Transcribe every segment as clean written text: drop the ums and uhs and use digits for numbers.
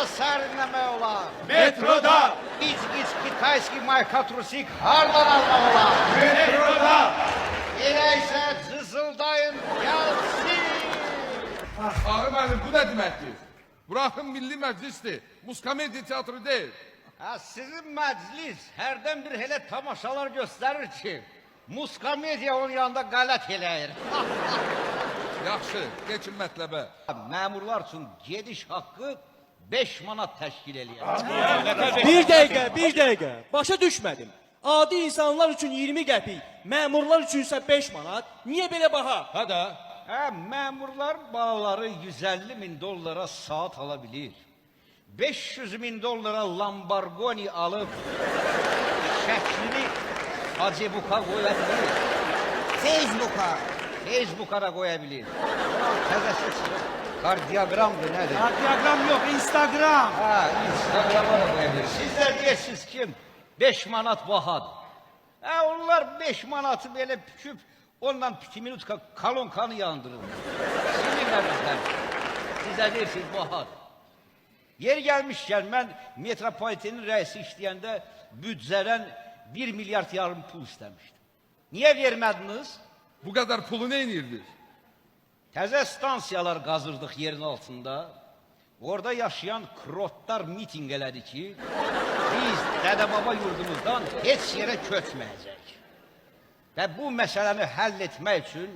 harda serinləmək olar? Metroda. İç Kitayski marka trusik hardan almaq olar? Metroda. Elə isə cızıldayın gəlsin. Ağı mənim, bu nə deməkdir? Buraxın Milli Məclisdir, Muskomediya teatrı deyil. Sizin məclis hərdən bir elə tamaşalar göstərir ki, Muskomediya onun yanında qələt eləyir. Yaxşı, geçin mətləbə. Məmurlar üçün gediş haqqı 5 manat təşkil eləyir. Bir dəqiqə. Başa düşmədim. Adi insanlar üçün 20 qəpik, məmurlar üçün isə 5 manat. Niyə belə baha? Ha da. Məmurlar bağları 150 min dollara saat ala bilir. 500 bin dollara Lamborghini alıb şəklini Facebook'a qoya bilir. Facebook'a da qoya bilir. Təzəsi çıxır. Kardioqramdır, nədir? Kardioqram yox, Instagram. Instagram'a da qoya bilir. Siz də deyirsiniz ki, 5 manat bahadır. Onlar 5 manatı belə püküb, ondan 2 minutka kalonkanı yandırır. Sinirlər bizlər. Siz də deyirsiniz bahadır. Yer gəlmişkən, mən metropolitenin rəisi işləyəndə büdcədən 1 milyard yarım pul istəmişdim. Niyə vermədiniz? Bu qədər pulu nə inirdir? Təzə stansiyalar qazırdıq yerin altında. Orada yaşayan krotlar miting elədi ki, biz dədə-baba yurdumuzdan heç yerə köçməyəcək. Və bu məsələni həll etmək üçün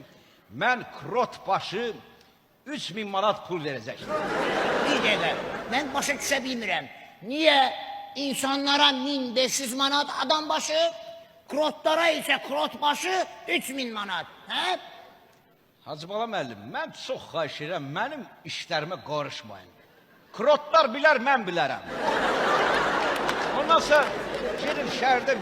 mən krot başı 3000 manat pul verəcəkdim. Bir dəqiqə, mən başa düşə bilmirəm. Niyə insanlara 1500 manat adam başı, krotlara isə krot başı 3000 manat, hə? Hacı Bala müəllim, mən çox xahiş edirəm, mənim işlərimə qarışmayın. Krotlar bilər, mən bilərəm. Ondan sonra gedin şəhərdə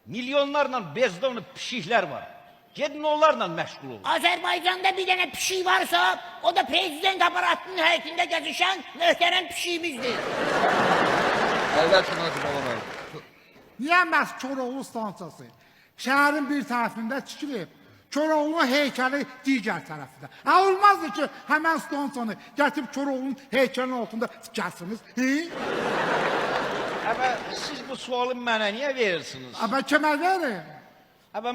milyonlarla bezdonlu pişiklər var. Gedin onlarla məşğul olun. Azərbaycanda bir dənə pişik varsa, o da prezident aparatının həyətində gəzişən möhtərəm pişiyimizdir. Əlbəttə, Hacı Bala mənim. Niyə məhz Koroğlu stansiyası? Şəhərin bir tərəfində tikilib, Koroğlu heykəli digər tərəfdə. Olmazdı ki, həmən stansiyanı gətirib Koroğlu'nun heykəlinin altında tikərsiniz. Siz bu sualı mənə niyə verirsiniz? Kimə verin?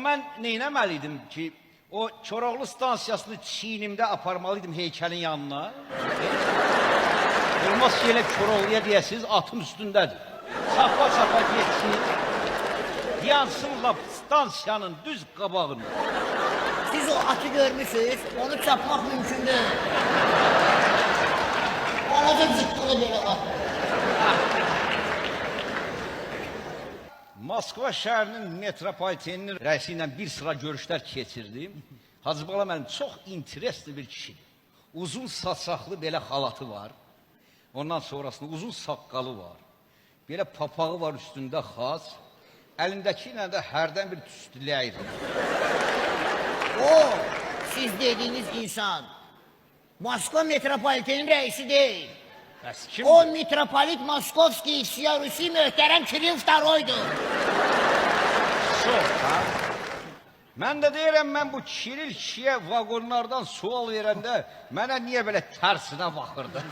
Mən neynəməliydim ki, o Koroğlu stansiyasını çiynimdə aparmalıydım heykəlin yanına. Olmaz ki, elə Koroğlu'ya deyəsiniz, atın üstündədir. Çapa geçsin, yansın lap stansiyanın düz qabağında. Siz o atı görmüşsünüz, onu çapmaq mümkündür. Ona da zıkkılı belə var. Moskva şəhərinin metropoliteninin rəisi ilə bir sıra görüşlər keçirdim. Hacı Bala mənim çox interesli bir kişidir. Uzun saçaqlı belə xalatı var. Ondan sonrasında uzun saqqalı var. Belə papağı var üstündə xas. Əlindəki ilə də hərdən bir tüstüləyir. O, siz dediğiniz insan, Moskva metropolitenin reisi değil. Bəs kim? O metropolit Moskovski İksiya Rusi möhtərəm Kiril II. Çox, ha? Mən də deyirəm, mən bu Kiril kişiyə vagonlardan sual verəndə mənə niyə belə tərsinə baxırdı?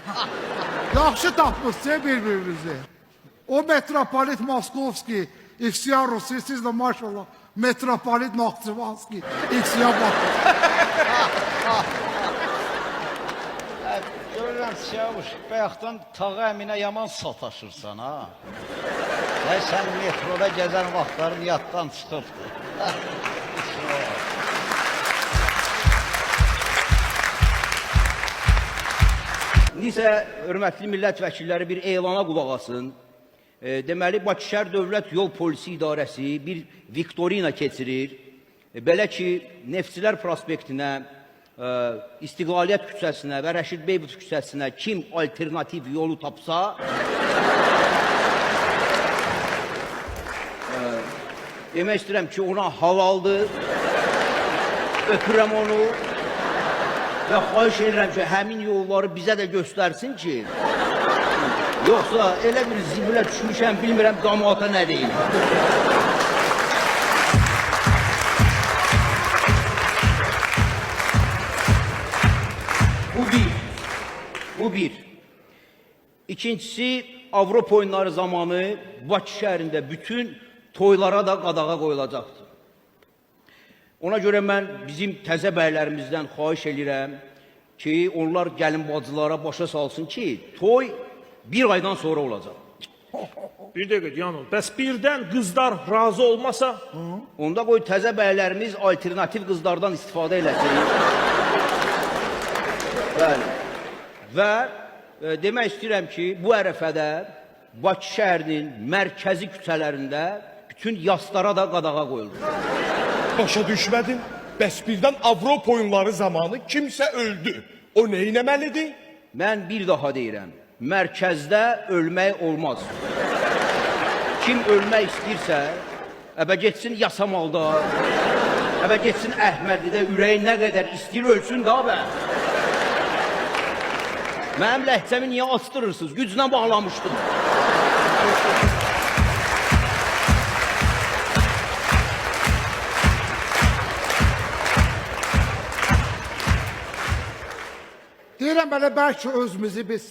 Yaxşı tapmışsınız bir-birinizi. O metropolit Moskovski İksiya Rusi, siz də maşallah metropolit Naxçıvanski İksiya baxın. Görürəm, Siyavuş, bayaqdan Tağı Əminə yaman sataşırsan, ha? Sən metroda gəzən vaxtların yaddan çıxıbdır. İndisə, hörmətli millət vəkilləri bir elana qulaq asın. Deməli, Bakı Şəhər Dövlət Yol Polisi İdarəsi bir viktorina keçirir. Belə ki, Neftçilər prospektinə, İstiqlaliyyət küçəsinə və Rəşid Beybuş küçəsinə kim alternativ yolu tapsa, demək istəyirəm ki, ona halaldır, öpürəm onu və xahiş edirəm ki, həmin yolları bizə də göstərsin ki, yoxsa elə bir zibilə düşmüşəm, bilmirəm damata nə deyim. Bu bir. İkincisi, Avropa oyunları zamanı Bakı şəhərində bütün toylara da qadağa qoyulacaqdır. Ona görə mən bizim təzə bəylərimizdən xahiş edirəm ki, onlar gəlin bacılara başa salsın ki, toy bir aydan sonra olacaq. Bir dəqiqə Yanıl, bəs birdən qızlar razı olmasa? Onda qoy təzə bəylərimiz alternativ qızlardan istifadə eləsin. Bəli. Və demək istəyirəm ki, bu ərəfədə Bakı şəhərinin mərkəzi küçələrində bütün yaslara da qadağa qoyulur. Başa düşmədim. Bəs birdən Avropa oyunları zamanı kimsə öldü. O nə etməlidir? Mən bir daha deyirəm, mərkəzdə ölmək olmaz. Kim ölmək istəyirsə, əbə getsin Yasamalda, əbə getsin Əhmədidə, ürəyi nə qədər istəyir ölsün da bə. Mənim ləhcəmi niyə astırırsınız? Güclə bağlamışdım. Deyirəm belə bəlkə özümüzü biz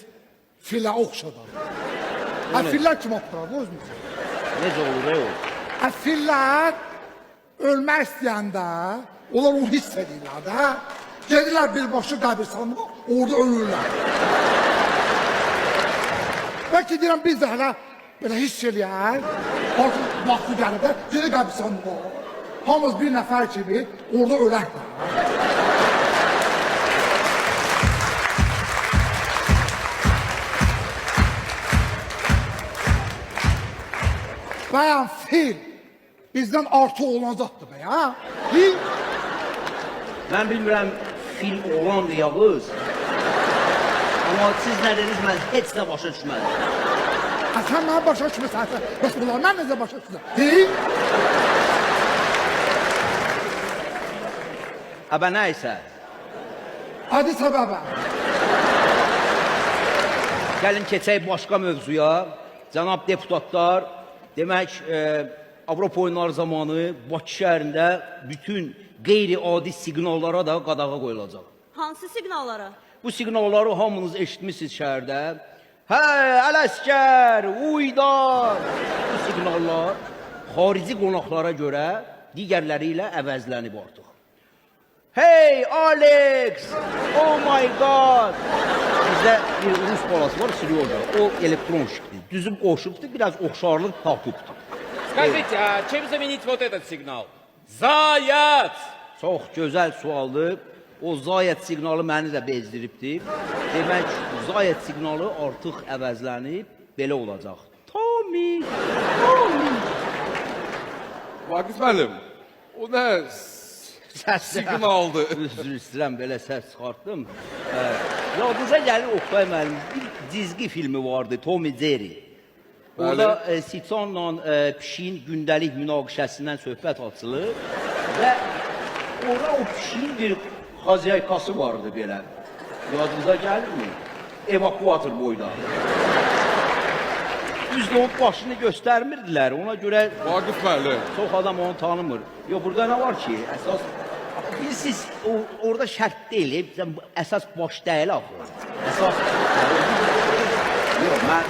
filə oxşadalım. Fillər kim oxşadı özümüzü? Necə olur, ey olur? Fillər ölmək istəyəndə onlar onu hiss edirlər də. Gedirlər birbaşa qəbirstanlığa, orada ölürlər. Bəlkə deyirəm biz də hələ belə hiss eləyər. Artıq vaxtı gəlir də, gedir qəbirstanlığa. Hamımız bir nəfər kimi orada ölək də. Bayan fil bizdən artı olacaqdır be ya. Fil Mən bilmirəm, film oğlandır ya qız. Amma siz nə dediniz, mən heç də başa düşmədim. sən mənə başa düşmüsən. Bəs bunlar mən necə başa düşürəm? Fil Əbə nə isə, hadi səbəbə. gəlin keçək başqa mövzuya. Cənab deputatlar, demək, Avropa oyunları zamanı Bakı şəhərində bütün qeyri-adi siqnallara da qadağa qoyulacaq. Hansı siqnallara? Bu siqnalları hamınız eşitmişsiniz şəhərdə. Hey, Ələskər, uydar! Bu siqnallar xarici qonaqlara görə digərləri ilə əvəzlənib artıq. Hey, Alex! Oh my God! Bizdə bir Rus balası var, Siryoja. O elektron şıkdır. Düzüb qoşubdur, biraz oxşarlıq tapıbdır. Скажите, а чем заменить вот этот сигнал? Заяц! Çox gözəl sualdır. O zayət siqnalı məni də bezdiribdir. Demək, zayət siqnalı artıq əvəzlənib, belə olacaq. Tommy! Vaqif müəllim, o nə siqnaldır? Üzr istəyirəm, belə səs çıxartdım. Yadınıza gəlir Oktay müəllim, bir cizgi filmi vardı, Tom and Jerry. Orada Siçanla pişiyin gündəlik münaqişəsindən söhbət açılır və orada o pişiyin bir xaziyaykası vardı belə. Yadınıza gəlirmi? Evakuator boyda. Düzdür, onun başını göstərmirdilər, ona görə Vaqif müəllim. çox adam onu tanımır. Yox, burada nə var ki, əsas bilirsiniz, orada şərt deyil, əsas baş deyil axı. Əsas yox, mən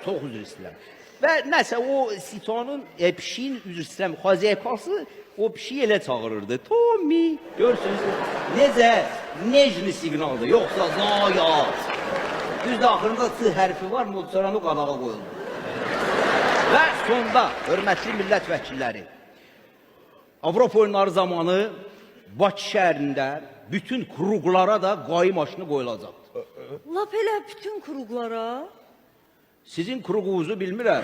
çox üzr istəyirəm. Və nəsə o Siçanın pişiyin üzr istəyirəm, xaziyaykası o pişiyi elə çağırırdı. Tommy, görürsünüz, necə necmi siqnaldır, yoxsa zayat. Düzdür, axırında C hərfi var, sonra o qadağa qoyuldu. Və sonda, hörmətli millət vəkilləri, Avropa oyunları zamanı Bakı şəhərində bütün kruqlara da qayı maşını qoyulacaqdır. Lap elə bütün kruqlara. Sizin kruğunuzu bilmirəm.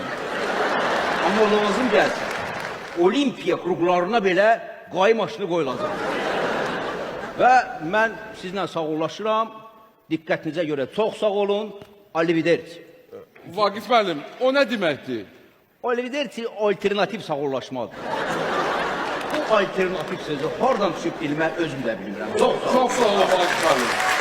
Amma lazım gəlsin. Olimpiya kruqlarına belə qayı maşını qoyulacaq. Və mən sizlə sağollaşıram. Diqqətinizə görə çox sağ olun. Arrivederci. Vaqif müəllim, o nə deməkdir? Arrivederci alternativ sağollaşmadır. Bu alternativ sözü hardan düşüb bilmə özüm də bilmirəm. Çox sağ olun. Çox sağ olun Vaqif müəllim.